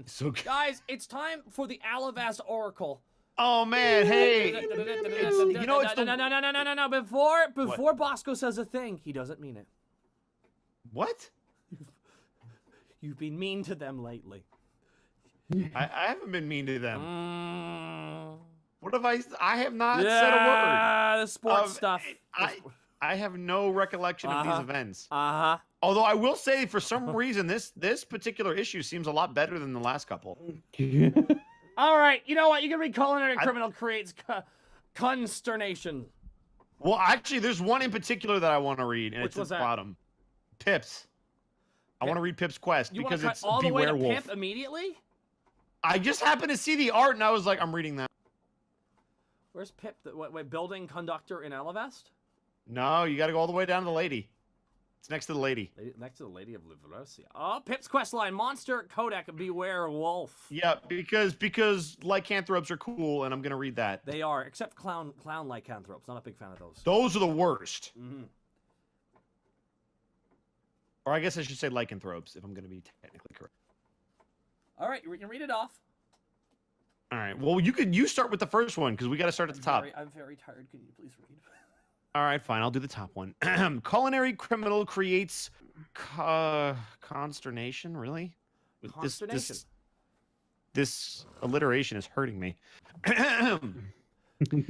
So Guys, it's time for the Alivast Oracle. Oh man, hey. You know it's the... No. Before Bosco says a thing, he doesn't mean it. What? You've been mean to them lately. I haven't been mean to them. What have I have not said a word. Yeah, the sports stuff. I have no recollection of these events. Although I will say, for some reason, this particular issue seems a lot better than the last couple. All right, you know what? You can read Culinary Criminal creates consternation. Well, actually, there's one in particular that I want to read, and it's at the bottom. Pips. I want to read Pip's quest because it's all the way to Beware-wolf. Pip immediately? I just happened to see the art, and I was like, I'm reading that. Where's Pip? Wait, building conductor in Alivast? No, you got to go all the way down to the lady. It's next to the lady. Next to the Lady of Livrosea. Oh, Pip's quest line: Monster Kodak Beware Wolf. Yeah, because lycanthropes are cool, and I'm gonna read that. They are, except clown lycanthropes. Not a big fan of those. Those are the worst. Or I guess I should say lycanthropes, if I'm gonna be technically correct. All right, you can read it off. All right. Well, you start with the first one because we got to start at the top. I'm very tired. Can you please read? All right, fine. I'll do the top one. Culinary criminal creates consternation. Really? Consternation. This alliteration is hurting me.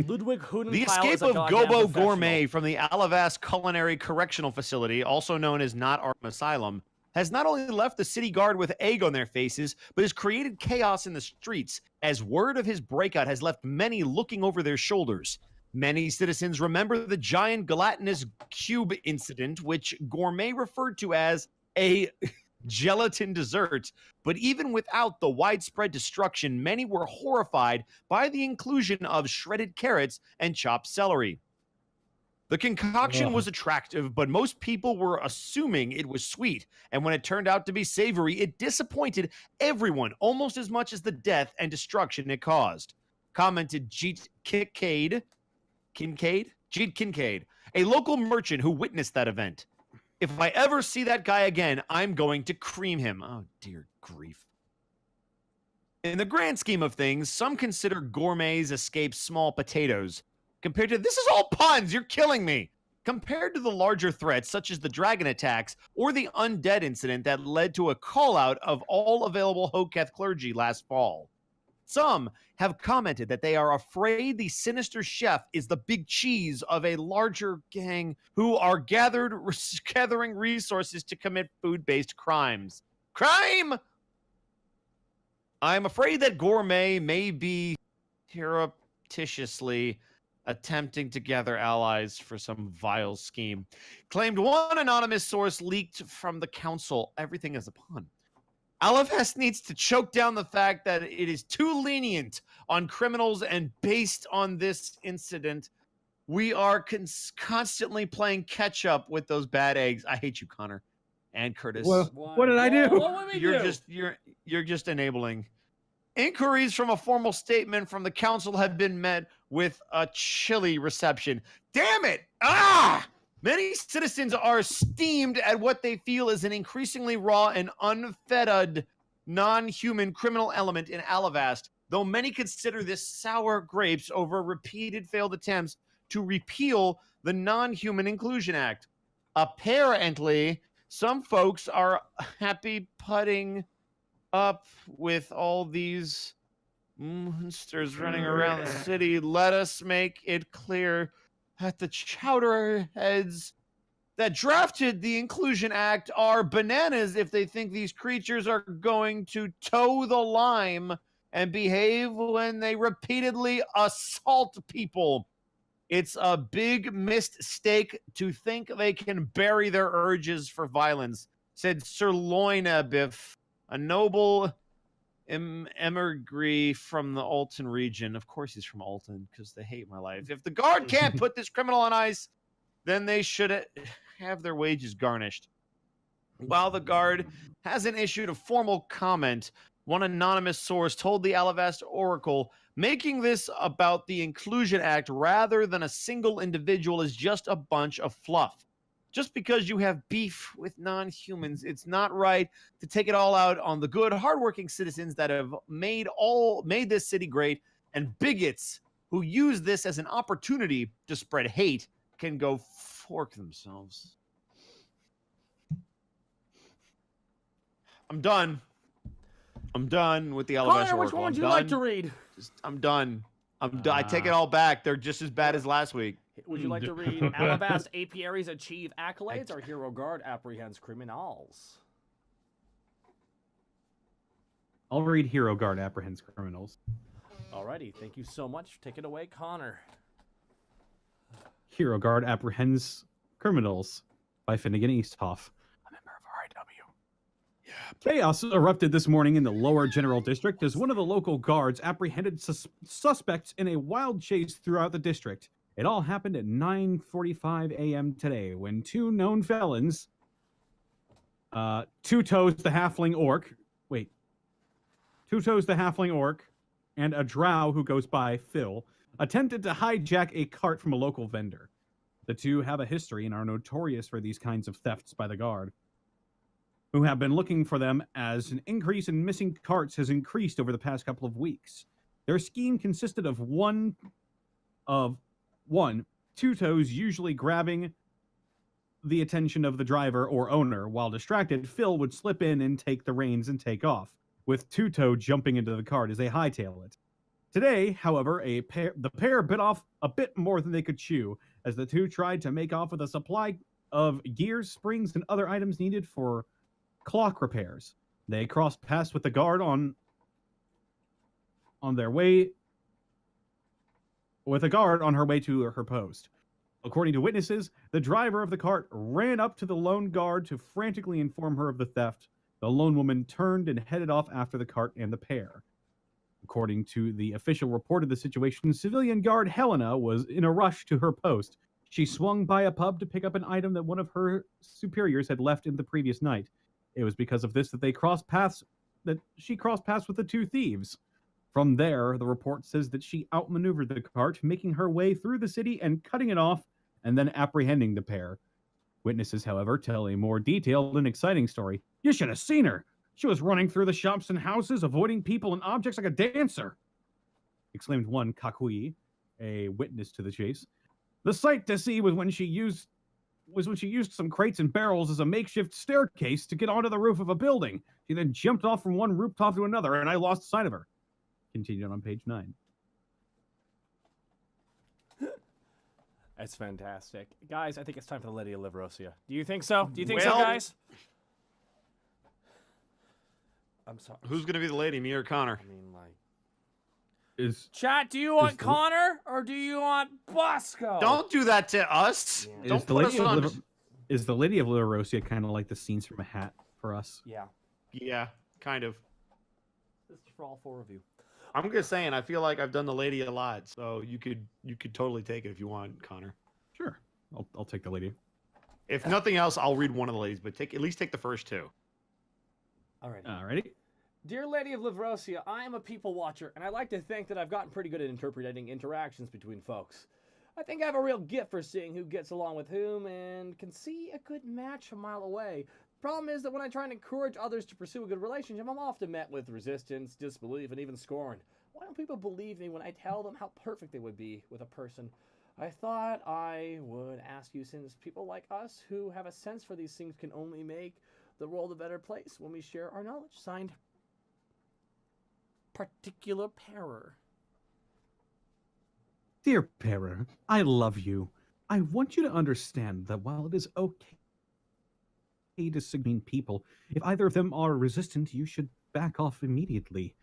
Ludwig Hudenpyle The escape of Gobo Gourmet from the Alivast Culinary Correctional Facility, also known as Not Arm Asylum, has not only left the city guard with egg on their faces, but has created chaos in the streets, as word of his breakout has left many looking over their shoulders. Many citizens remember the giant gelatinous cube incident, which Gourmet referred to as a gelatin dessert. But even without the widespread destruction, many were horrified by the inclusion of shredded carrots and chopped celery. The concoction was attractive, but most people were assuming it was sweet. And when it turned out to be savory, it disappointed everyone almost as much as the death and destruction it caused. Commented Jeet Kincaid, a local merchant who witnessed that event. If I ever see that guy again, I'm going to cream him. Oh, dear grief. In the grand scheme of things, some consider Gourmet's escape small potatoes. Compared to, this is all puns, you're killing me. Compared to the larger threats, such as the dragon attacks or the undead incident that led to a call-out of all available Hoketh clergy last fall. Some have commented that they are afraid the sinister chef is the big cheese of a larger gang who are gathering resources to commit food-based crimes. Crime! I'm afraid that Gourmet may be surreptitiously attempting to gather allies for some vile scheme. Claimed one anonymous source leaked from the council. Everything is a pun. Alivast needs to choke down the fact that it is too lenient on criminals, and based on this incident, we are constantly playing catch up with those bad eggs. I hate you, Connor and Curtis. Well, what did I do? What did we do? You're just enabling. Inquiries from a formal statement from the council have been met with a chilly reception. Damn it! Many citizens are steamed at what they feel is an increasingly raw and unfettered non-human criminal element in Alivast, though many consider this sour grapes over repeated failed attempts to repeal the Non-Human Inclusion Act. Apparently, some folks are happy putting up with all these monsters running around the city. Let us make it clear that the chowderheads that drafted the Inclusion Act are bananas if they think these creatures are going to toe the line and behave when they repeatedly assault people. It's a big mistake to think they can bury their urges for violence, said Sir Loinabiff, a noble emigree from the Alton region. Of course he's from Alton, because they hate my life. If the guard can't put this criminal on ice, then they should have their wages garnished. While the guard hasn't issued a formal comment, one anonymous source told the Alivast Oracle, making this about the Inclusion Act rather than a single individual is just a bunch of fluff. Just because you have beef with non-humans, it's not right to take it all out on the good, hardworking citizens that have made this city great, and bigots who use this as an opportunity to spread hate can go fork themselves. I'm done. I'm done with the Alivast Connor, Oracle. which one would you like to read? I'm done. I take it all back. They're just as bad as last week. Would you like to read Alivast apiaries achieve accolades or Hero Guard apprehends criminals? I'll read Hero Guard apprehends criminals. Alrighty, thank you so much. Take it away, Connor. Hero Guard apprehends criminals by Finnegan Easthoff, a member of RIW. Chaos erupted this morning in the lower general district as one of the local guards apprehended suspects in a wild chase throughout the district. It all happened at 9:45 a.m. today when two known felons, Two Toes the Halfling Orc, and a drow who goes by Phil, attempted to hijack a cart from a local vendor. The two have a history and are notorious for these kinds of thefts by the guard, who have been looking for them as an increase in missing carts has increased over the past couple of weeks. Their scheme consisted of one, Two Toes usually grabbing the attention of the driver or owner. While distracted, Phil would slip in and take the reins and take off, with Two Toe jumping into the cart as they hightail it. Today, however, the pair bit off a bit more than they could chew, as the two tried to make off with a supply of gears, springs, and other items needed for clock repairs. They crossed paths with the guard on their way, with a guard on her way to her post. According to witnesses, the driver of the cart ran up to the lone guard to frantically inform her of the theft. The lone woman turned and headed off after the cart and the pair. According to the official report of the situation, civilian guard Helena was in a rush to her post. She swung by a pub to pick up an item that one of her superiors had left in the previous night. It was because of this that she crossed paths with the two thieves. From there, the report says that she outmaneuvered the cart, making her way through the city and cutting it off, and then apprehending the pair. Witnesses, however, tell a more detailed and exciting story. You should have seen her. She was running through the shops and houses, avoiding people and objects like a dancer, exclaimed one Kakui, a witness to the chase. The sight to see was when she used some crates and barrels as a makeshift staircase to get onto the roof of a building. She then jumped off from one rooftop to another, and I lost sight of her. Continued on page 9. That's fantastic. Guys, I think it's time for the Lady of Livrosea. Do you think so? Do you think so, guys? I'm sorry. Who's going to be the lady, me or Connor? I mean, like... Chat, do you want Connor or do you want Bosco? Don't do that to us. Yeah. Don't put us on... Is the Lady of Livrosea kind of like the scenes from a hat for us? Yeah. Yeah, kind of. This is for all four of you. I'm just saying, I feel like I've done the lady a lot, so you could totally take it if you want, Connor. Sure, I'll take the lady. If nothing else, I'll read one of the ladies, but at least take the first two. Alrighty. Dear Lady of Livrosea, I am a people watcher, and I like to think that I've gotten pretty good at interpreting interactions between folks. I think I have a real gift for seeing who gets along with whom and can see a good match a mile away. Problem is that when I try and encourage others to pursue a good relationship, I'm often met with resistance, disbelief, and even scorn. Why don't people believe me when I tell them how perfect they would be with a person? I thought I would ask you, since people like us who have a sense for these things can only make the world a better place when we share our knowledge. Signed, Particular Perror. Dear Perror, I love you. I want you to understand that while it is okay to sign people, if either of them are resistant, you should back off immediately.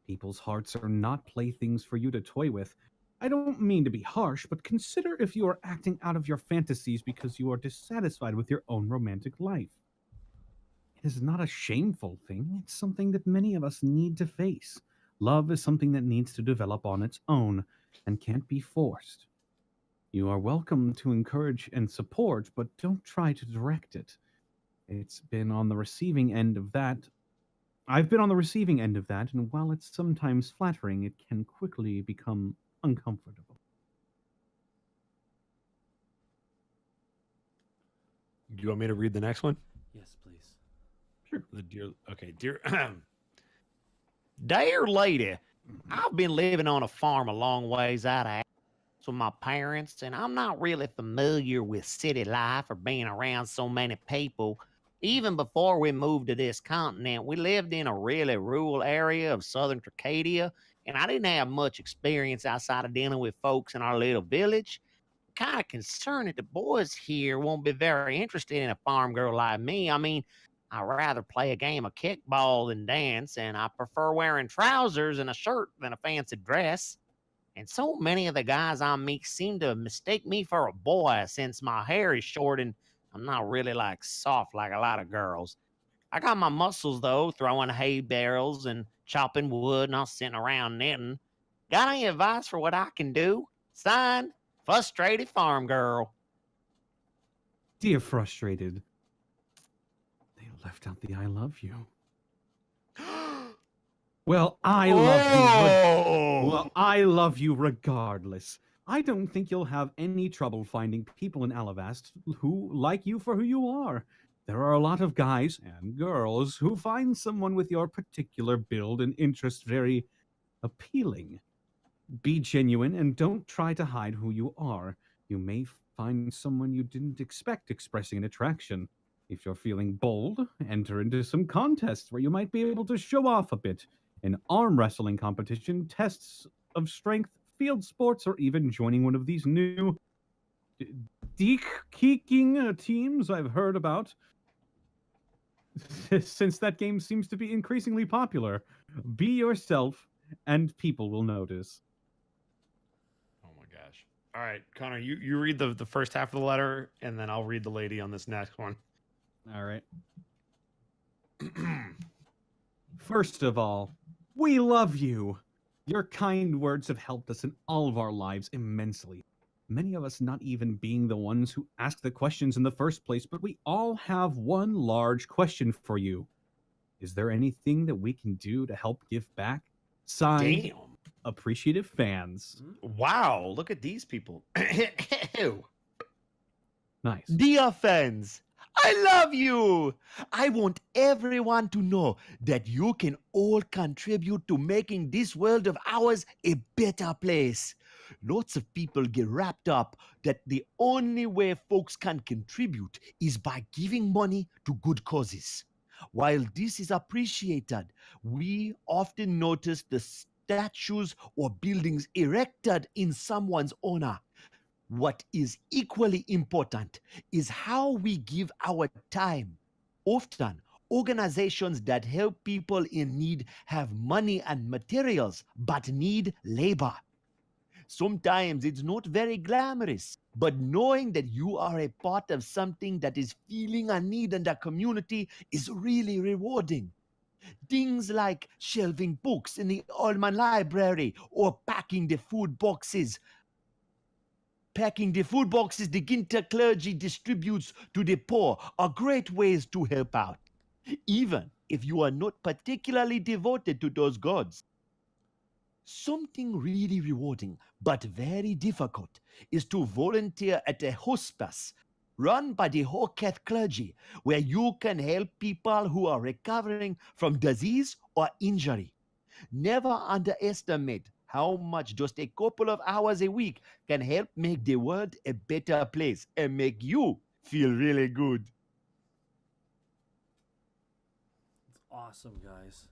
People's hearts are not playthings for you to toy with. I don't mean to be harsh, but consider if you are acting out of your fantasies because you are dissatisfied with your own romantic life. It is not a shameful thing. It's something that many of us need to face. Love is something that needs to develop on its own and can't be forced. You are welcome to encourage and support, but don't try to direct it. It's been on the receiving end of that. I've been on the receiving end of that, and while it's sometimes flattering, it can quickly become uncomfortable. Do you want me to read the next one? Yes, please. Dear Dear lady, I've been living on a farm a long ways out of with my parents, and I'm not really familiar with city life or being around so many people. Even before we moved to this continent, we lived in a really rural area of southern Tracadia, and I didn't have much experience outside of dealing with folks in our little village. Kind of concerned that the boys here won't be very interested in a farm girl like me. I mean, I rather play a game of kickball than dance, and I prefer wearing trousers and a shirt than a fancy dress. And so many of the guys I meet seem to mistake me for a boy since my hair is short and I'm not really like soft like a lot of girls. I got my muscles though, throwing hay barrels and chopping wood, not sitting around knitting. Got any advice for what I can do? Signed, Frustrated Farm Girl. Dear Frustrated, they left out the I love you. Well, I love you. Well, I love you regardless. I don't think you'll have any trouble finding people in Alivast who like you for who you are. There are a lot of guys and girls who find someone with your particular build and interest very appealing. Be genuine and don't try to hide who you are. You may find someone you didn't expect expressing an attraction. If you're feeling bold, enter into some contests where you might be able to show off a bit. An arm wrestling competition, tests of strength, field sports, or even joining one of these new deek-keeking teams I've heard about. Since that game seems to be increasingly popular, be yourself and people will notice. Oh my gosh. All right, Connor, you read the first half of the letter, and then I'll read the lady on this next one. All right. First of all, we love you. Your kind words have helped us in all of our lives immensely. Many of us not even being the ones who ask the questions in the first place, but we all have one large question for you. Is there anything that we can do to help give back? Signed, Damn. Appreciative Fans. Wow, look at these people. Nice. Dear fans, I love you. I want everyone to know that you can all contribute to making this world of ours a better place. Lots of people get wrapped up that the only way folks can contribute is by giving money to good causes. While this is appreciated, we often notice the statues or buildings erected in someone's honor. What is equally important is how we give our time. Often, organizations that help people in need have money and materials, but need labor. Sometimes it's not very glamorous, but knowing that you are a part of something that is feeling a need in the community is really rewarding. Things like shelving books in the Allman Library or packing the food boxes the Ginter clergy distributes to the poor are great ways to help out, even if you are not particularly devoted to those gods. Something really rewarding, but very difficult, is to volunteer at a hospice run by the Hoketh clergy, where you can help people who are recovering from disease or injury. Never underestimate how much just a couple of hours a week can help make the world a better place and make you feel really good. It's awesome, guys.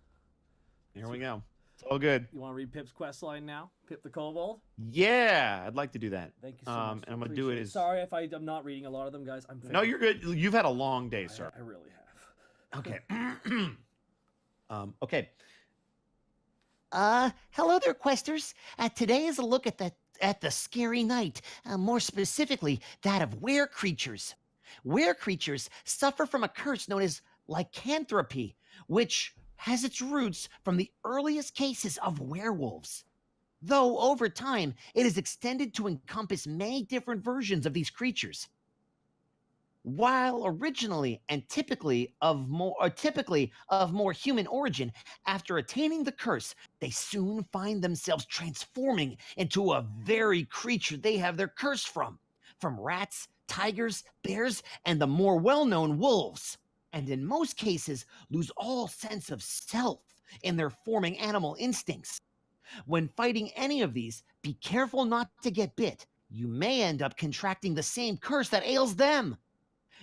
Here we go. It's all good. You want to read Pip's quest line now? Pip the Kobold? Yeah, I'd like to do that. Thank you so much. And I'm going to do it as... Sorry if I'm not reading a lot of them, guys. No, you're good. You've had a long day, sir. I really have. Okay. Okay. Hello there, Questers. Today is a look at the scary night, more specifically, that of were creatures. Were creatures suffer from a curse known as lycanthropy, which has its roots from the earliest cases of werewolves. Though over time, it has extended to encompass many different versions of these creatures. While originally and typically of more human origin, after attaining the curse, they soon find themselves transforming into a very creature they have their curse from. From rats tigers, bears, and the more well-known wolves, and in most cases lose all sense of self in their forming animal instincts. When fighting any of these, be careful not to get bit. You may end up contracting the same curse that ails them.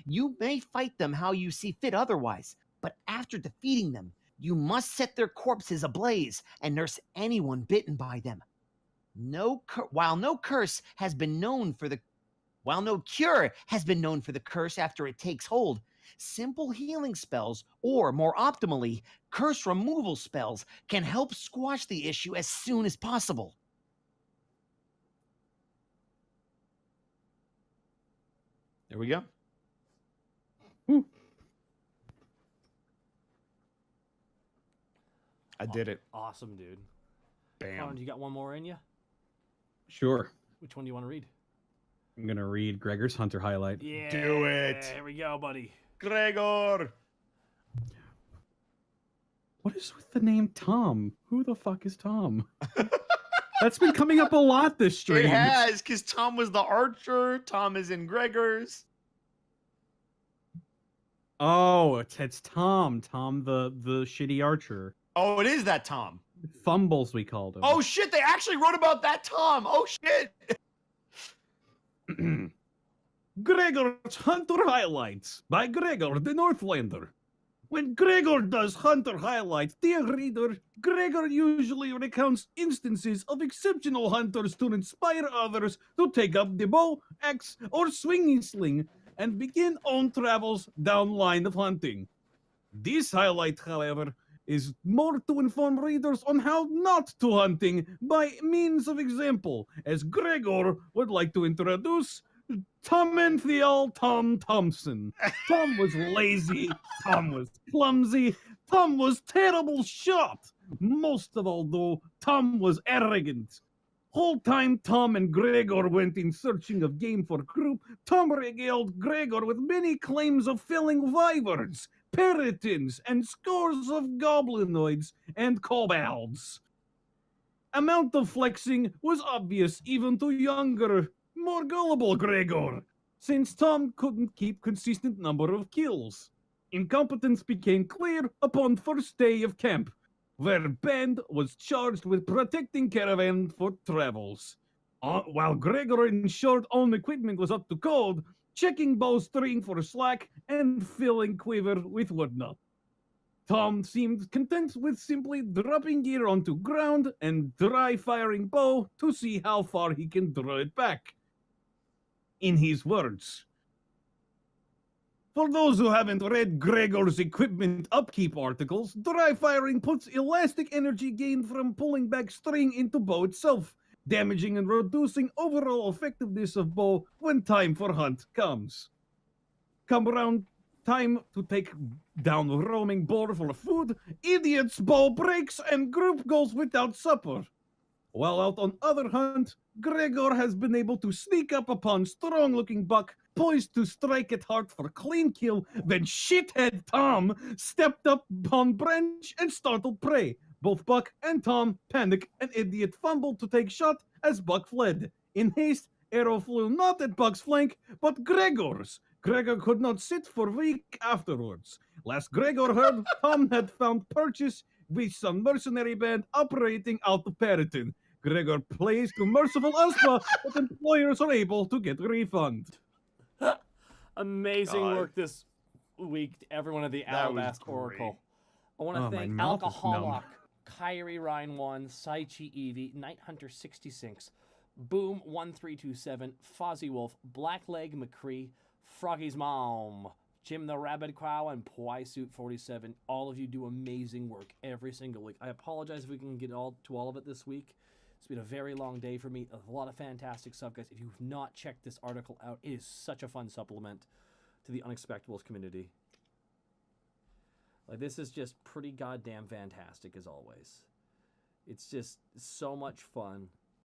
You may fight them how you see fit otherwise, but after defeating them, you must set their corpses ablaze and nurse anyone bitten by them. While no cure has been known for the curse after it takes hold, simple healing spells, or more optimally, curse removal spells, can help squash the issue as soon as possible. There we go. I did it. Awesome, dude. Bam. Colin, you got one more in you? Sure. Which one do you want to read? I'm going to read Gregor's Hunter highlight. Yeah. Do it. Here we go, buddy. Gregor. What is with the name Tom? Who the fuck is Tom? That's been coming up a lot this stream. It has, because Tom was the archer. Tom is in Gregor's. Oh, it's Tom. Tom the shitty archer. Oh, it is that Tom. Fumbles, we called him. Oh, shit. They actually wrote about that Tom. Oh, shit. Gregor's Hunter Highlights by Gregor the Northlander. When Gregor does Hunter Highlights, dear reader, Gregor usually recounts instances of exceptional hunters to inspire others to take up the bow, axe, or swinging sling and begin on travels down line of hunting. This highlight, however, is more to inform readers on how not to hunting by means of example, as Gregor would like to introduce Tomenthial Tom Thompson. Tom was lazy, Tom was clumsy, Tom was terrible shot. Most of all, though, Tom was arrogant. Whole time Tom and Gregor went in searching of game for group, Tom regaled Gregor with many claims of felling wyverns, peritons, and scores of goblinoids and kobolds. Amount of flexing was obvious even to younger, more gullible Gregor, since Tom couldn't keep consistent number of kills. Incompetence became clear upon first day of camp, where band was charged with protecting caravan for travels. While Gregor ensured own equipment was up to code, checking bowstring for slack and filling quiver with whatnot. Tom seemed content with simply dropping gear onto ground and dry firing bow to see how far he can draw it back. In his words, for those who haven't read Gregor's equipment upkeep articles, dry firing puts elastic energy gained from pulling back string into bow itself, damaging and reducing overall effectiveness of bow when time for hunt comes. Come around time to take down the roaming boar for food, idiot's bow breaks and group goes without supper. While out on other hunt, Gregor has been able to sneak up upon strong-looking buck, poised to strike it hard for clean kill, when shithead Tom stepped up upon branch and startled prey. Both Buck and Tom panic and idiot fumbled to take shot as Buck fled. In haste, arrow flew not at Buck's flank, but Gregor's. Gregor could not sit for a week afterwards. Last Gregor heard, Tom had found purchase with some mercenary band operating out of Periton. Gregor plays to merciful Uspa, but employers are able to get refund. Amazing work this week to everyone at the Alivast Oracle. I want to thank Alcoholic, Kyrie Ryan 1, Saichi Evie, Night Hunter 66, Boom 1327, Fozzie Wolf, Blackleg McCree, Froggy's Mom, Jim the Rabbit Cow, and Poi Suit 47. All of you do amazing work every single week. I apologize if we can get to all of it this week. It's been a very long day for me. A lot of fantastic stuff, guys. If you've not checked this article out, it is such a fun supplement to the Unexpectables community. Like, this is just pretty goddamn fantastic as always. It's just so much fun.